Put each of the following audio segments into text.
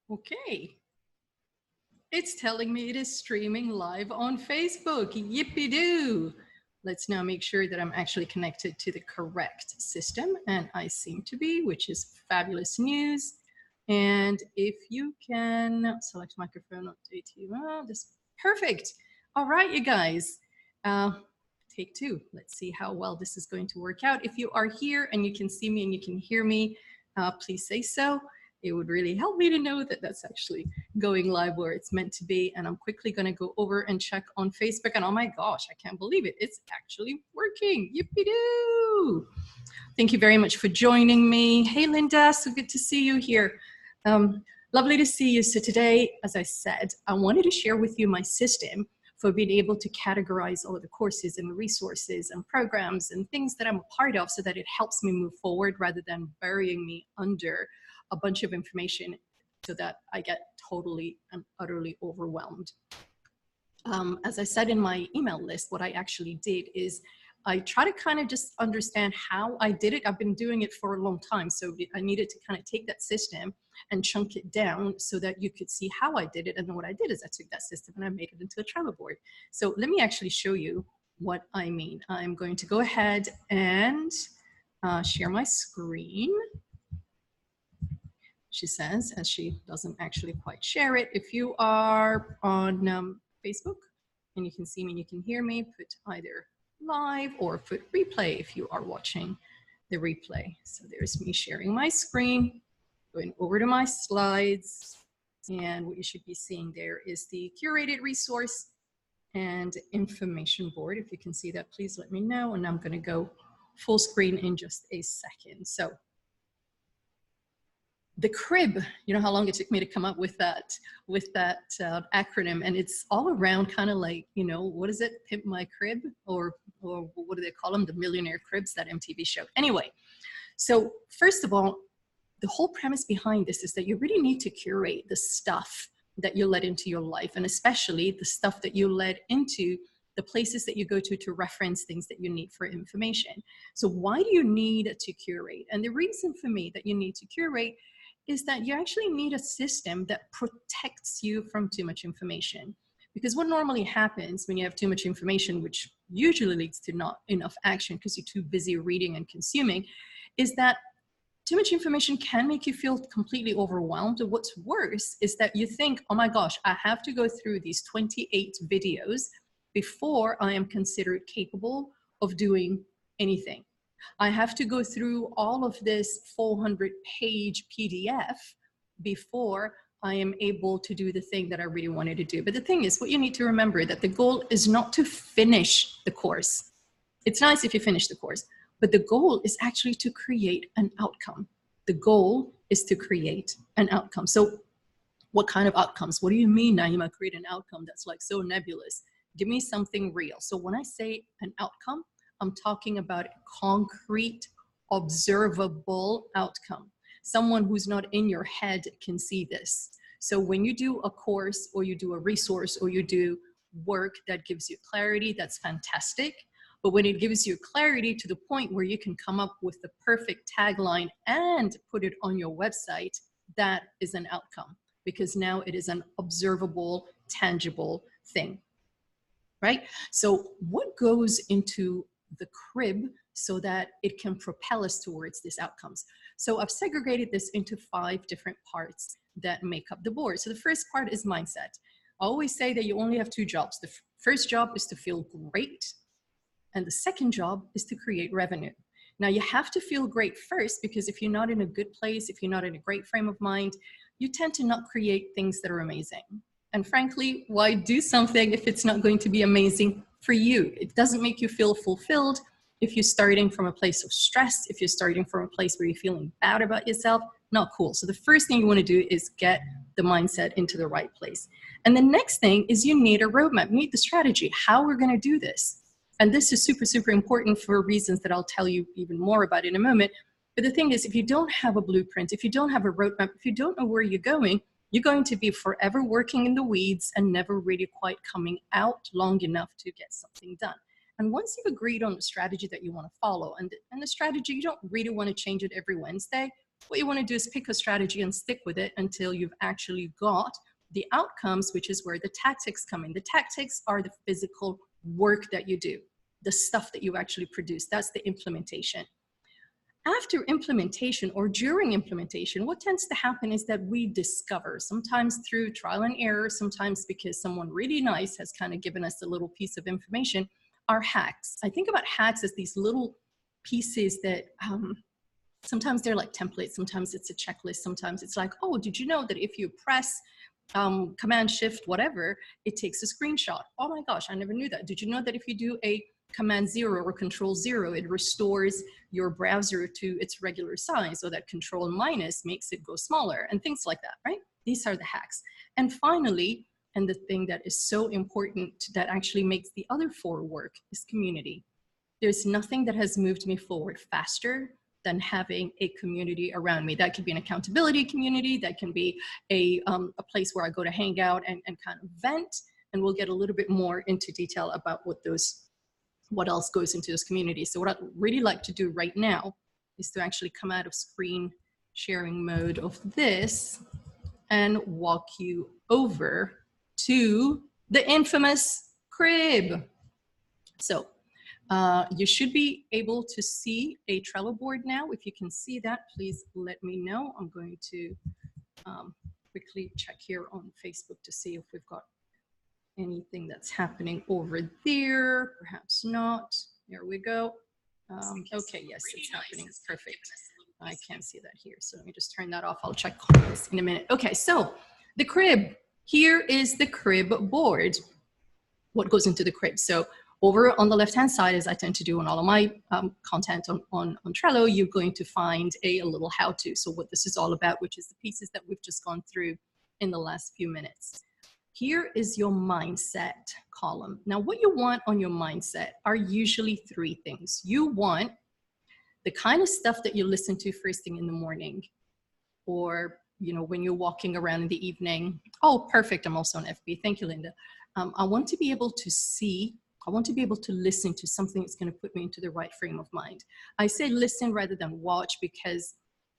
Okay. It's telling me it is streaming live on Facebook. Yippee-doo. Let's now make sure that I'm actually connected to the correct system, and I seem to be, which is fabulous news. And if you can select microphone, update you. This perfect. All right, you guys. Take two. Let's see how well this is going to work out. If you are here and you can see me and you can hear me, please say so. It would really help me to know that that's actually going live where it's meant to be. And I'm quickly going to go over and check on Facebook. And oh my gosh, I can't believe it. It's actually working. Yippee-doo! Thank you very much for joining me. Hey, Linda, so good to see you here. Lovely to see you. So today, as I said, I wanted to share with you my system for being able to categorize all of the courses and resources and programs and things that I'm a part of so that it helps me move forward rather than burying me under a bunch of information so that I get totally and utterly overwhelmed. As I said in my email list, what I actually did is I try to kind of just understand how I did it. I've been doing it for a long time, so I needed to kind of take that system and chunk it down so that you could see how I did it. And then what I did is I took that system and I made it into a Trello board. So let me actually show you what I mean. I'm going to go ahead and share my screen. She says, as she doesn't actually quite share it. If you are on Facebook and you can see me and you can hear me, put either live or put replay if you are watching the replay. So there's me sharing my screen, going over to my slides, and what you should be seeing there is the Curated Resource and Information Board. If you can see that, please let me know, and I'm going to go full screen in just a second. So the C.R.I.B, you know how long it took me to come up with that acronym, and it's all around kind of like, you know, what is it, Pimp My Crib, or what do they call them, the Millionaire Cribs, that MTV show. Anyway, so first of all, the whole premise behind this is that you really need to curate the stuff that you let into your life, and especially the stuff that you let into the places that you go to reference things that you need for information. So why do you need to curate? And the reason for me that you need to curate is that you actually need a system that protects you from too much information. Because what normally happens when you have too much information, which usually leads to not enough action because you're too busy reading and consuming, is that too much information can make you feel completely overwhelmed. And what's worse is that you think, oh my gosh, I have to go through these 28 videos before I am considered capable of doing anything. I have to go through all of this 400-page PDF before I am able to do the thing that I really wanted to do. But the thing is, what you need to remember that the goal is not to finish the course. It's nice if you finish the course, but the goal is actually to create an outcome. The goal is to create an outcome. So what kind of outcomes? What do you mean, Naima, create an outcome that's like so nebulous? Give me something real. So when I say an outcome, I'm talking about a concrete, observable outcome. Someone who's not in your head can see this. So when you do a course or you do a resource or you do work that gives you clarity, that's fantastic. But when it gives you clarity to the point where you can come up with the perfect tagline and put it on your website, that is an outcome, because now it is an observable, tangible thing, right? So what goes into the C.R.I.B so that it can propel us towards these outcomes? So I've segregated this into 5 different parts that make up the board. So the first part is mindset. I always say that you only have 2 jobs. The first job is to feel great, and the second job is to create revenue. Now you have to feel great first, because if you're not in a good place, if you're not in a great frame of mind, you tend to not create things that are amazing. And frankly, why do something if it's not going to be amazing for you? It doesn't make you feel fulfilled if you're starting from a place of stress, if you're starting from a place where you're feeling bad about yourself. Not cool. So the first thing you want to do is get the mindset into the right place. And the next thing is you need a roadmap, you need the strategy, how we're going to do this. And this is super, super important for reasons that I'll tell you even more about in a moment. But the thing is, if you don't have a blueprint, if you don't have a roadmap, if you don't know where you're going to be forever working in the weeds and never really quite coming out long enough to get something done. And once you've agreed on the strategy that you want to follow, and the strategy, you don't really want to change it every Wednesday, what you want to do is pick a strategy and stick with it until you've actually got the outcomes, which is where the tactics come in. The tactics are the physical work that you do, the stuff that you actually produce. That's the implementation. After implementation or during implementation, what tends to happen is that we discover, sometimes through trial and error, sometimes because someone really nice has kind of given us a little piece of information, are hacks. I think about hacks as these little pieces that sometimes they're like templates, sometimes it's a checklist, sometimes it's like, oh, did you know that if you press Command Shift, whatever, it takes a screenshot? Oh my gosh, I never knew that. Did you know that if you do a Command 0 or Control 0, it restores your browser to its regular size, so that Control minus makes it go smaller, and things like that, right? These are the hacks. And finally, and the thing that is so important that actually makes the other 4 work, is community. There's nothing that has moved me forward faster than having a community around me. That could be an accountability community, that can be a place where I go to hang out and kind of vent, and we'll get a little bit more into detail about what else goes into those communities. So what I'd really like to do right now is to actually come out of screen sharing mode of this and walk you over to the infamous C.R.I.B. So you should be able to see a Trello board now. If you can see that, please let me know. I'm going to quickly check here on Facebook to see if we've got anything that's happening over there. Perhaps not. There we go. Okay, yes, it's happening. Perfect. I can't see that here, so let me just turn that off. I'll check this in a minute. Okay, so the C.R.I.B. Here is the C.R.I.B. board. What goes into the C.R.I.B.? So over on the left-hand side, as I tend to do on all of my content on Trello, you're going to find a little how-to. So what this is all about, which is the pieces that we've just gone through in the last few minutes. Here is your mindset column. Now, what you want on your mindset are usually 3 things. You want the kind of stuff that you listen to first thing in the morning, or when you're walking around in the evening. Oh, perfect. I'm also on FB. Thank you, Linda. I want to be able to see, I want to be able to listen to something that's going to put me into the right frame of mind. I say listen rather than watch because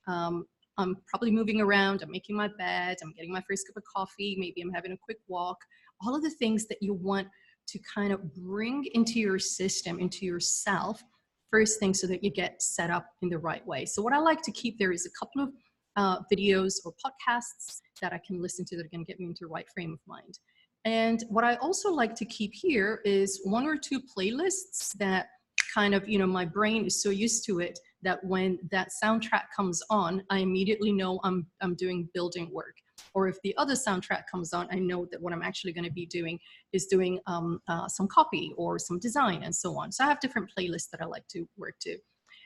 I'm probably moving around, I'm making my bed, I'm getting my first cup of coffee, maybe I'm having a quick walk. All of the things that you want to kind of bring into your system, into yourself, first thing, so that you get set up in the right way. So what I like to keep there is a couple of videos or podcasts that I can listen to that are going to get me into the right frame of mind. And what I also like to keep here is 1 or 2 playlists that kind of, my brain is so used to it that when that soundtrack comes on, I immediately know I'm doing building work. Or if the other soundtrack comes on, I know that what I'm actually going to be doing is doing some copy or some design and so on. So I have different playlists that I like to work to.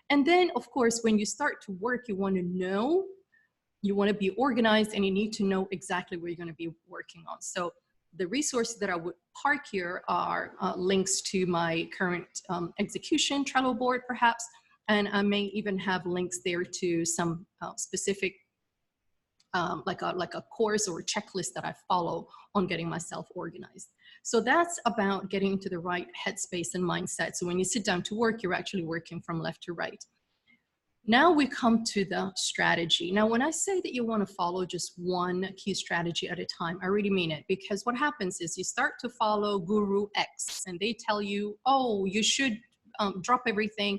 And then, of course, when you start to work, you want to be organized, and you need to know exactly where you're going to be working on. So the resources that I would park here are links to my current execution Trello board, perhaps, and I may even have links there to some specific, like a course or a checklist that I follow on getting myself organized. So that's about getting into the right headspace and mindset. So when you sit down to work, you're actually working from left to right. Now we come to the strategy. Now, when I say that you want to follow just one key strategy at a time, I really mean it, because what happens is you start to follow Guru X and they tell you, oh, you should drop everything,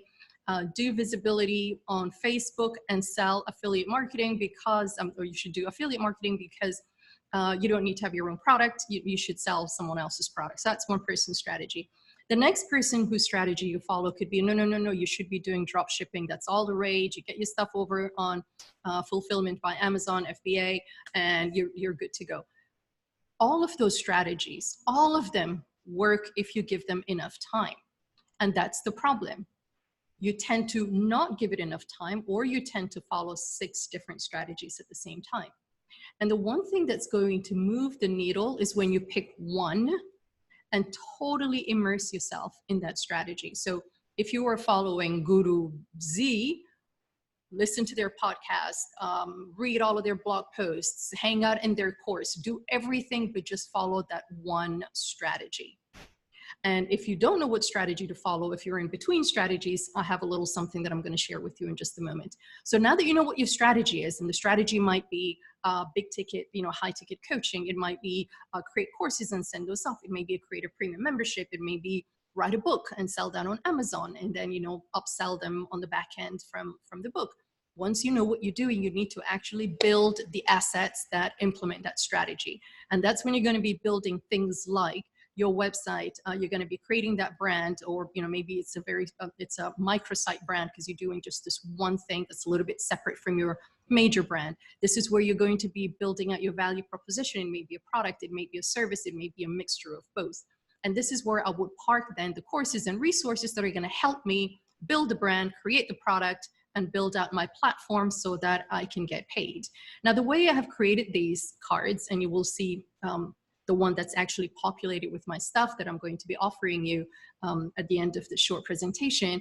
do visibility on Facebook and sell affiliate marketing because, or you should do affiliate marketing because you don't need to have your own product. You should sell someone else's product. So that's one person's strategy. The next person whose strategy you follow could be, no, you should be doing drop shipping. That's all the rage. You get your stuff over on fulfillment by Amazon, FBA, and you're good to go. All of those strategies, all of them work if you give them enough time. And that's the problem. You tend to not give it enough time, or you tend to follow 6 different strategies at the same time. And the one thing that's going to move the needle is when you pick one and totally immerse yourself in that strategy. So if you are following Guru Z, listen to their podcast, read all of their blog posts, hang out in their course, do everything but just follow that one strategy. And if you don't know what strategy to follow, if you're in between strategies, I have a little something that I'm going to share with you in just a moment. So now that you know what your strategy is, and the strategy might be big ticket, high ticket coaching, it might be create courses and send those off. It may be create a premium membership. It may be write a book and sell that on Amazon, and then, upsell them on the back end from the book. Once you know what you're doing, you need to actually build the assets that implement that strategy. And that's when you're going to be building things like your website. You're going to be creating that brand, or maybe it's a microsite brand because you're doing just this one thing that's a little bit separate from your major brand. This is where you're going to be building out your value proposition. It may be a product, it may be a service, it may be a mixture of both. And this is where I would park then the courses and resources that are going to help me build the brand, create the product, and build out my platform so that I can get paid. Now, the way I have created these cards, and you will see the one that's actually populated with my stuff that I'm going to be offering you at the end of the short presentation,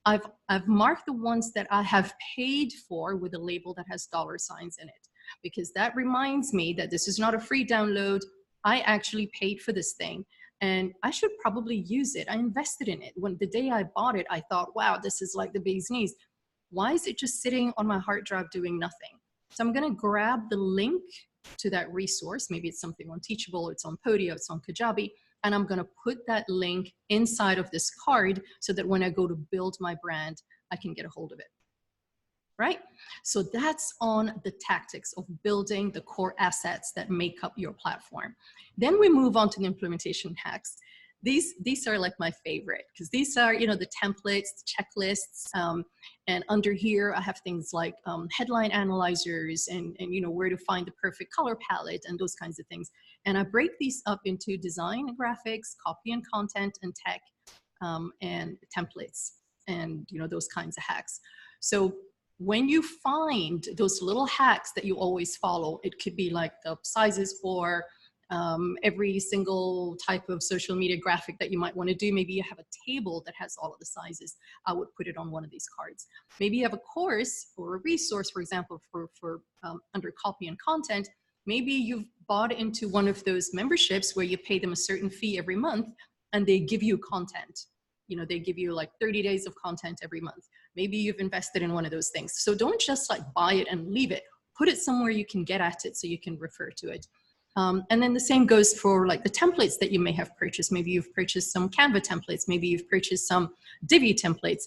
I've marked the ones that I have paid for with a label that has $signs in it, because that reminds me that this is not a free download. I actually paid for this thing, and I should probably use it. I invested in it. When the day I bought it, I thought, wow, this is like the bee's knees. Why is it just sitting on my hard drive doing nothing? So I'm going to grab the link to that resource. Maybe it's something on Teachable, it's on Podio, it's on Kajabi, and I'm going to put that link inside of this card so that when I go to build my brand, I can get a hold of it. Right? So that's on the tactics of building the core assets that make up your platform. Then we move on to the implementation hacks. These are like my favorite, because these are, the templates, the checklists, and under here I have things like headline analyzers and where to find the perfect color palette and those kinds of things. And I break these up into design and graphics, copy and content, and tech, and templates, and those kinds of hacks. So when you find those little hacks that you always follow, it could be like the sizes for every single type of social media graphic that you might want to do. Maybe you have a table that has all of the sizes. I would put it on one of these cards. Maybe you have a course or a resource, for example, for under copy and content. Maybe you've bought into one of those memberships where you pay them a certain fee every month and they give you content. They give you like 30 days of content every month. Maybe you've invested in one of those things. So don't just like buy it and leave it. Put it somewhere you can get at it so you can refer to it. And then the same goes for like the templates that you may have purchased. Maybe you've purchased some Canva templates. Maybe you've purchased some Divi templates.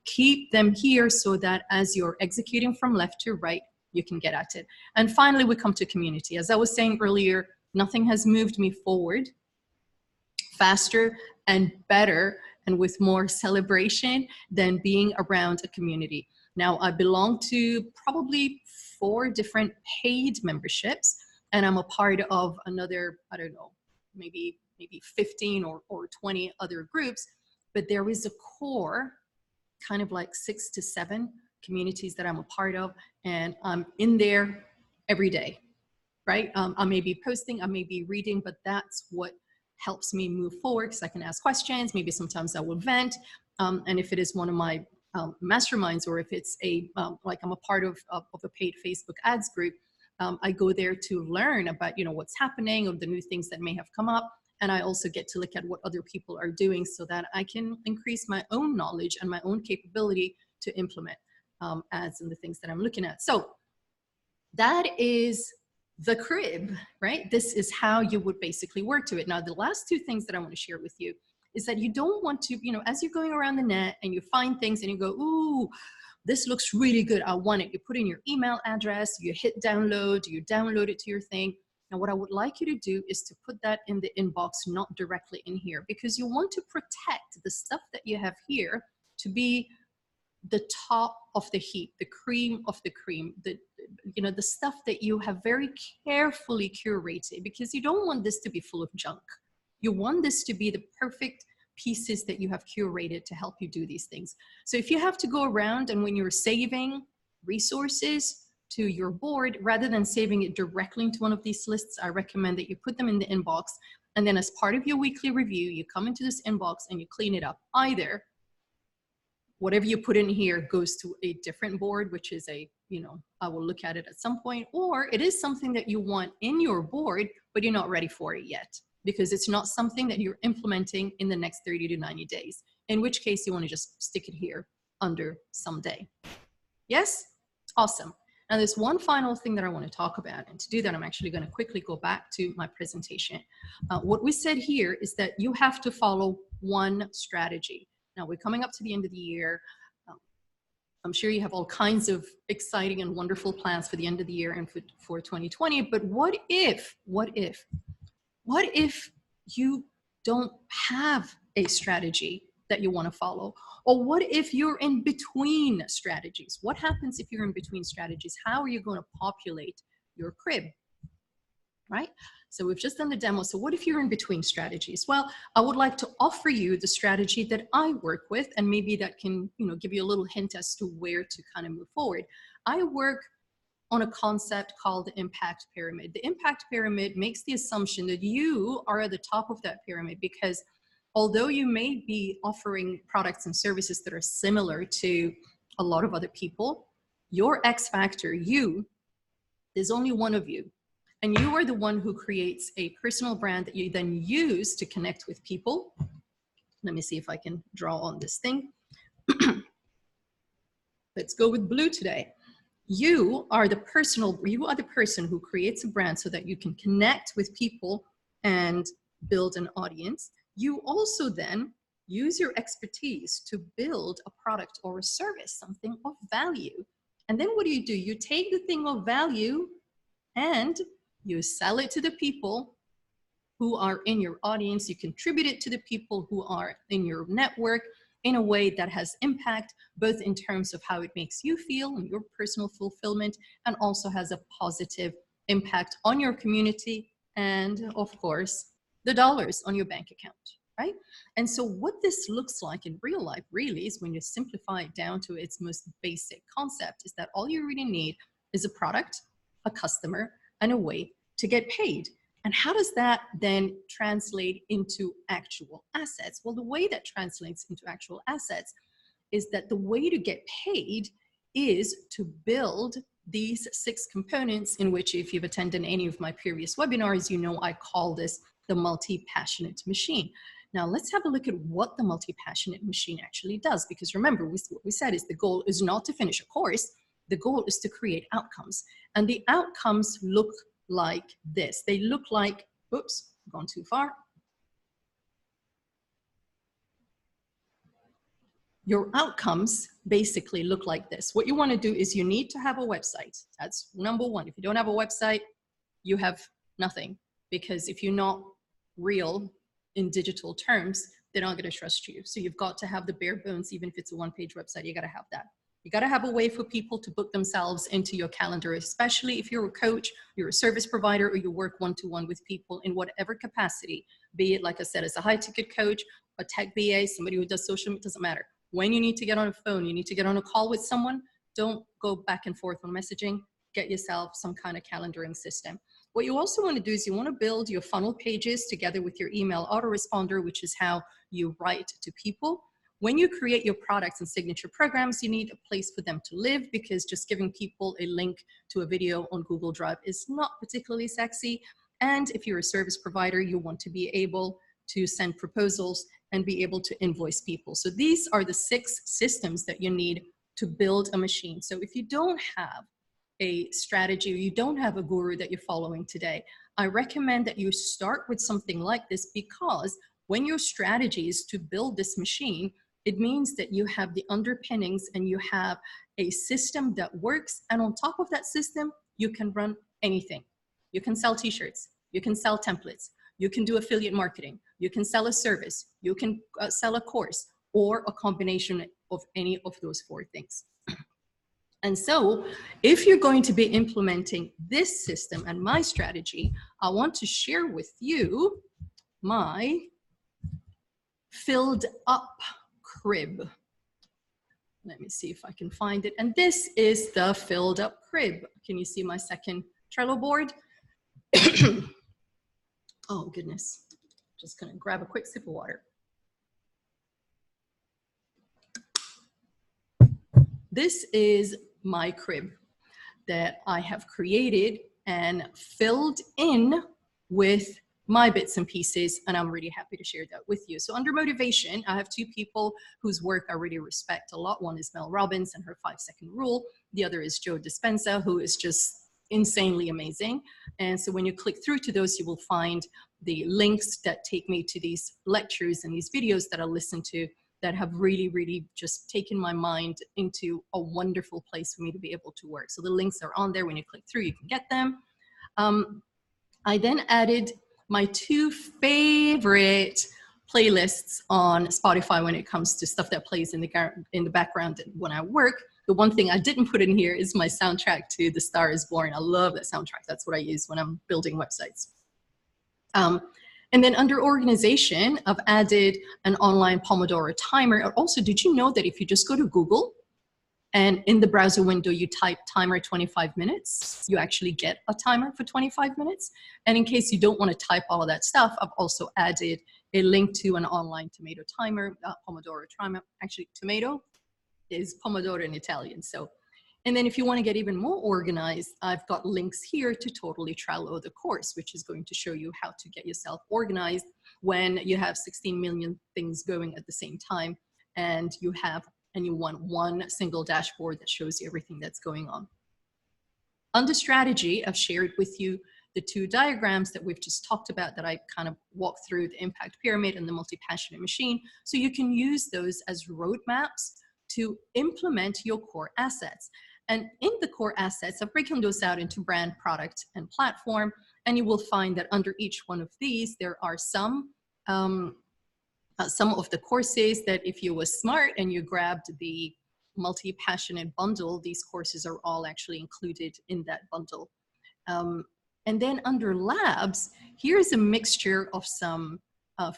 Keep them here so that as you're executing from left to right, you can get at it. And finally, we come to community. As I was saying earlier, nothing has moved me forward faster and better and with more celebration than being around a community. Now, I belong to probably 4 different paid memberships, and I'm a part of another, I don't know, maybe 15 or 20 other groups, but there is a core, kind of like 6 to 7 communities that I'm a part of, and I'm in there every day, right? I may be posting, I may be reading, but that's what helps me move forward, because I can ask questions. Maybe sometimes I will vent, and if it is one of my masterminds, or if it's like I'm a part of a paid Facebook ads group, I go there to learn about what's happening or the new things that may have come up, and I also get to look at what other people are doing so that I can increase my own knowledge and my own capability to implement ads and the things that I'm looking at. So that is the C.R.I.B, right? This is how you would basically work to it. Now, the last 2 things that I want to share with you is that you don't want to, as you're going around the net and you find things and you go, ooh, this looks really good, I want it. You put in your email address, you hit download, you download it to your thing. Now, what I would like you to do is to put that in the inbox, not directly in here, because you want to protect the stuff that you have here to be the top of the heap, the cream of the cream, the stuff that you have very carefully curated, because you don't want this to be full of junk. You want this to be the perfect pieces that you have curated to help you do these things. So if you have to go around and when you're saving resources to your board, rather than saving it directly into one of these lists, I recommend that you put them in the inbox. And then as part of your weekly review, you come into this inbox and you clean it up. Either whatever you put in here goes to a different board, which is I will look at it at some point, or it is something that you want in your board, but you're not ready for it yet. because it's not something that you're implementing in the next 30 to 90 days, in which case you want to just stick it here under someday. Yes? Awesome. Now there's one final thing that I want to talk about, and to do that I'm actually going to quickly go back to my presentation. What we said here is that you have to follow one strategy. Now we're coming up to the end of the year. I'm sure you have all kinds of exciting and wonderful plans for the end of the year and for 2020, but what if you don't have a strategy that you want to follow? Or what if you're in between strategies? What happens if you're in between strategies? How are you going to populate your crib, right? So we've just done the demo. So what if you're in between strategies? Well, I would like to offer you the strategy that I work with, and maybe that can, give you a little hint as to where to kind of move forward. I work on a concept called the impact pyramid. The impact pyramid makes the assumption that you are at the top of that pyramid, because although you may be offering products and services that are similar to a lot of other people, your X factor, there's only one of you. And you are the one who creates a personal brand that you then use to connect with people. Let me see if I can draw on this thing. Let's go with blue today. You are the person who creates a brand so that you can connect with people and build an audience. You also then use your expertise to build a product or a service, something of value. And then what do? You take the thing of value and you sell it to the people who are in your audience. You contribute it to the people who are in your network in a way that has impact, both in terms of how it makes you feel and your personal fulfillment, and also has a positive impact on your community and, of course, the dollars on your bank account, right? And so what this looks like in real life really is, when you simplify it down to its most basic concept, is that all you really need is a product, a customer, and a way to get paid. And how does that then translate into actual assets? Well, the way that translates into actual assets is that the way to get paid is to build these 6 components, in which, if you've attended any of my previous webinars, I call this the multi-passionate machine. Now let's have a look at what the multi-passionate machine actually does, because remember, what we said is the goal is not to finish a course. The goal is to create outcomes, and the outcomes look like this. They look like, oops, gone too far. Your outcomes basically look like this. What you want to do is you need to have a website. That's number one. If you don't have a website, you have nothing, because if you're not real in digital terms, they're not going to trust you. So you've got to have the bare bones. Even if it's a one-page website, you got to have that. You got to have a way for people to book themselves into your calendar, especially if you're a coach, you're a service provider, or you work one-to-one with people in whatever capacity, be it, like I said, as a high-ticket coach, a tech BA, somebody who does social media, doesn't matter. When you need to get on a phone, you need to get on a call with someone, don't go back and forth on messaging. Get yourself some kind of calendaring system. What you also want to do is you want to build your funnel pages together with your email autoresponder, which is how you write to people. When you create your products and signature programs, you need a place for them to live, because just giving people a link to a video on Google Drive is not particularly sexy. And if you're a service provider, you want to be able to send proposals and be able to invoice people. So these are the 6 systems that you need to build a machine. So if you don't have a strategy, or you don't have a guru that you're following today, I recommend that you start with something like this, because when your strategy is to build this machine, it means that you have the underpinnings and you have a system that works. And on top of that system, you can run anything. You can sell t-shirts, you can sell templates, you can do affiliate marketing, you can sell a service, you can sell a course, or a combination of any of those 4 things. And so if you're going to be implementing this system and my strategy, I want to share with you my filled up crib. Let me see if I can find it. And this is the filled up crib. Can you see my second Trello board? Oh goodness. Just gonna grab a quick sip of water. This is my crib that I have created and filled in with my bits and pieces, and I'm really happy to share that with you. So under motivation, I have two people whose work I really respect a lot. One is Mel Robbins and her 5-second rule. The other is Joe Dispenza, who is just insanely amazing. And so when you click through to those, you will find the links that take me to these lectures and these videos that I listen to that have really, really just taken my mind into a wonderful place for me to be able to work. So the links are on there. When you click through, you can get them. I then added my two favorite playlists on Spotify when it comes to stuff that plays in the background when I work. The one thing I didn't put in here is my soundtrack to The Star is Born. I love that soundtrack. That's what I use when I'm building websites. And then under organization, I've added an online Pomodoro timer. Also, did you know that if you just go to Google and in the browser window, you type timer 25 minutes, you actually get a timer for 25 minutes. And in case you don't want to type all of that stuff, I've also added a link to an online tomato timer, Pomodoro timer. Actually, tomato is Pomodoro in Italian. So, and then if you want to get even more organized, I've got links here to Totally Trello, the course, which is going to show you how to get yourself organized when you have 16 million things going at the same time, and you want one single dashboard that shows you everything that's going on. Under strategy, I've shared with you the two diagrams that we've just talked about that I kind of walked through, the impact pyramid and the multi-passionate machine. So you can use those as roadmaps to implement your core assets. And in the core assets, I've broken those out into brand, product, and platform. And you will find that under each one of these, there are some of the courses that if you were smart and you grabbed the multi-passionate bundle, these courses are all actually included in that bundle. And then under labs, here's a mixture of some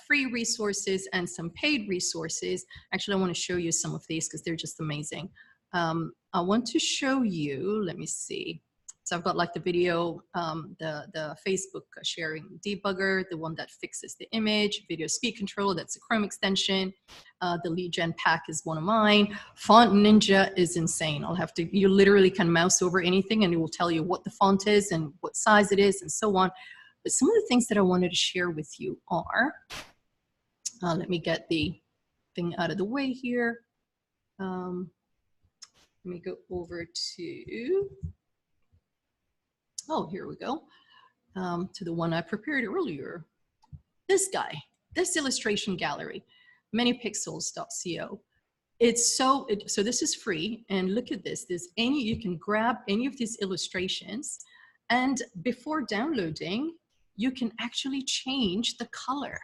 free resources and some paid resources. Actually, I want to show you some of these because they're just amazing. I want to show you, let me see. So I've got like the video, the Facebook sharing debugger, the one that fixes the image, video speed control, that's a Chrome extension. The lead gen pack is one of mine. Font Ninja is insane. You literally can mouse over anything and it will tell you what the font is and what size it is and so on. But some of the things that I wanted to share with you are, let me get the thing out of the way here. Let me go over to, oh, here we go, to the one I prepared earlier. This guy, this illustration gallery, manypixels.co. So this is free, and look at this. You can grab any of these illustrations, and before downloading, you can actually change the color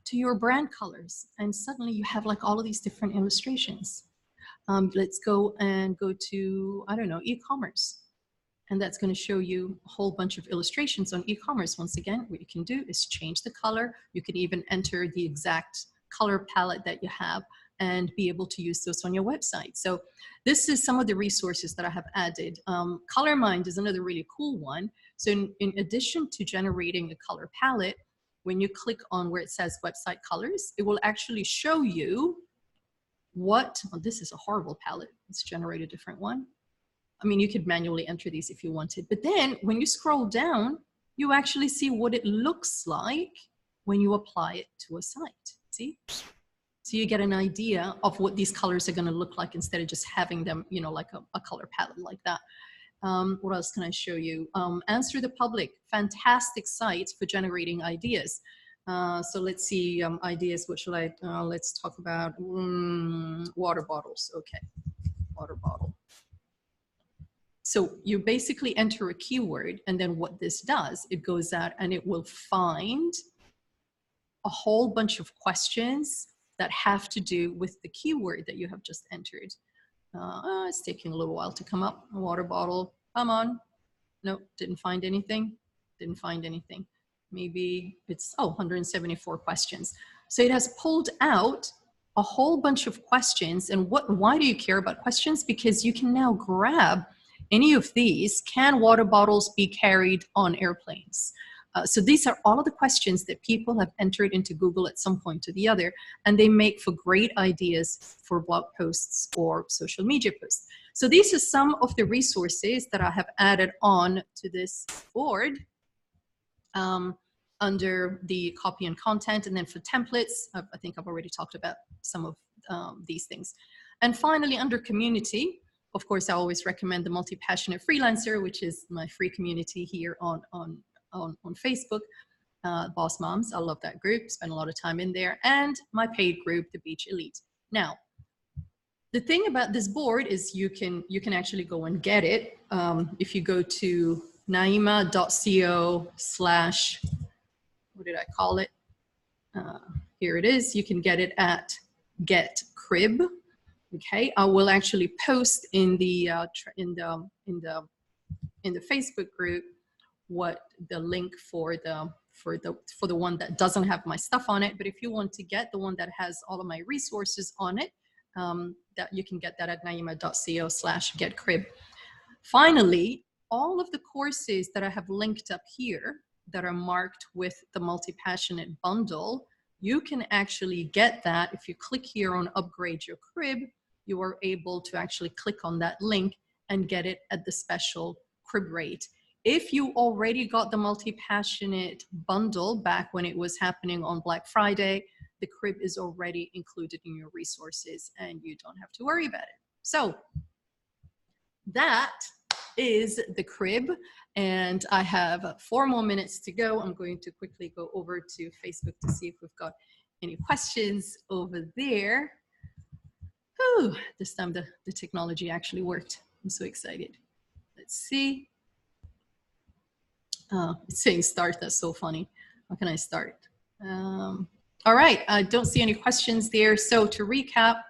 to your brand colors, and suddenly you have like all of these different illustrations. Let's go to, I don't know, e-commerce. And that's going to show you a whole bunch of illustrations on e-commerce. Once again, what you can do is change the color. You can even enter the exact color palette that you have and be able to use those on your website. So this is some of the resources that I have added. ColorMind is another really cool one. So in addition to generating a color palette, when you click on where it says website colors, it will actually show you this is a horrible palette. Let's generate a different one. I mean, you could manually enter these if you wanted, but then when you scroll down, you actually see what it looks like when you apply it to a site, see? So you get an idea of what these colors are gonna look like instead of just having them, you know, like a color palette like that. What else can I show you? Answer the Public, fantastic site for generating ideas. So let's see, ideas, what should I, let's talk about water bottles, okay, water bottle. So you basically enter a keyword, and then what this does, it goes out and it will find a whole bunch of questions that have to do with the keyword that you have just entered. It's taking a little while to come up. A water bottle, come on. Nope, didn't find anything. Didn't find anything. Maybe it's, 174 questions. So it has pulled out a whole bunch of questions. And why do you care about questions? Because you can now grab any of these. Can water bottles be carried on airplanes? So these are all of the questions that people have entered into Google at some point or the other, and they make for great ideas for blog posts or social media posts. So these are some of the resources that I have added on to this board. under the copy and content. And then for templates, I think I've already talked about some of these things. And finally, under community, of course, I always recommend the Multi-Passionate Freelancer, which is my free community here on Facebook. Boss Moms, I love that group, spend a lot of time in there, and my paid group, the Beach Elite. Now, the thing about this board is you can actually go and get it. If you go to naima.co/ what did I call it? Here it is. You can get it at Get C.R.I.B. Okay, I will actually post in the Facebook group what the link for the one that doesn't have my stuff on it. But if you want to get the one that has all of my resources on it, that you can get that at naima.co/ Get C.R.I.B. Finally, all of the courses that I have linked up here that are marked with the Multi-Passionate bundle, you can actually get that. If you click here on Upgrade Your C.R.I.B., you are able to actually click on that link and get it at the special C.R.I.B. rate. If you already got the Multi-Passionate bundle back when it was happening on Black Friday, the C.R.I.B. is already included in your resources and you don't have to worry about it. So that is the C.R.I.B. and I have 4 more minutes to go. I'm going to quickly go over to Facebook to see if we've got any questions over there. Whew, this time the technology actually worked. I'm so excited. Let's see. It's saying start. That's so funny. How can I start? All right, I don't see any questions there. So to recap,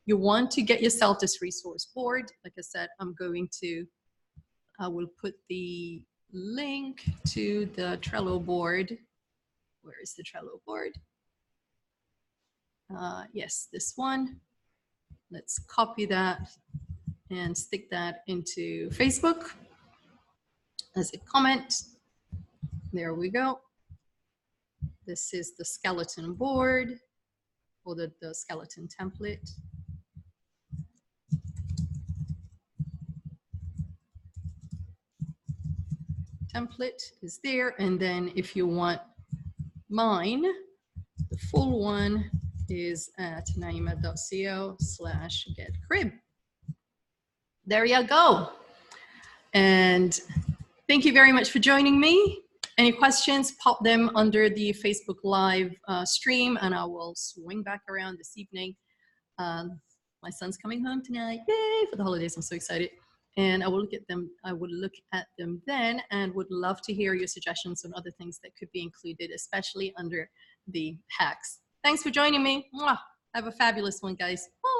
you want to get yourself this resource board. Like I said, I will put the link to the Trello board. Where is the Trello board? Yes, this one. Let's copy that and stick that into Facebook as a comment. There we go. This is the skeleton board, or the skeleton template. Template is there, and then if you want mine, the full one is at naima.co/ Get C.R.I.B. There you go. And thank you very much for joining me. Any questions, pop them under the Facebook Live stream, and I will swing back around this evening. My son's coming home tonight. Yay, for the holidays. I'm so excited. And I will look at them. I will look at them then, and would love to hear your suggestions on other things that could be included, especially under the hacks. Thanks for joining me. Mwah. Have a fabulous one, guys. Bye.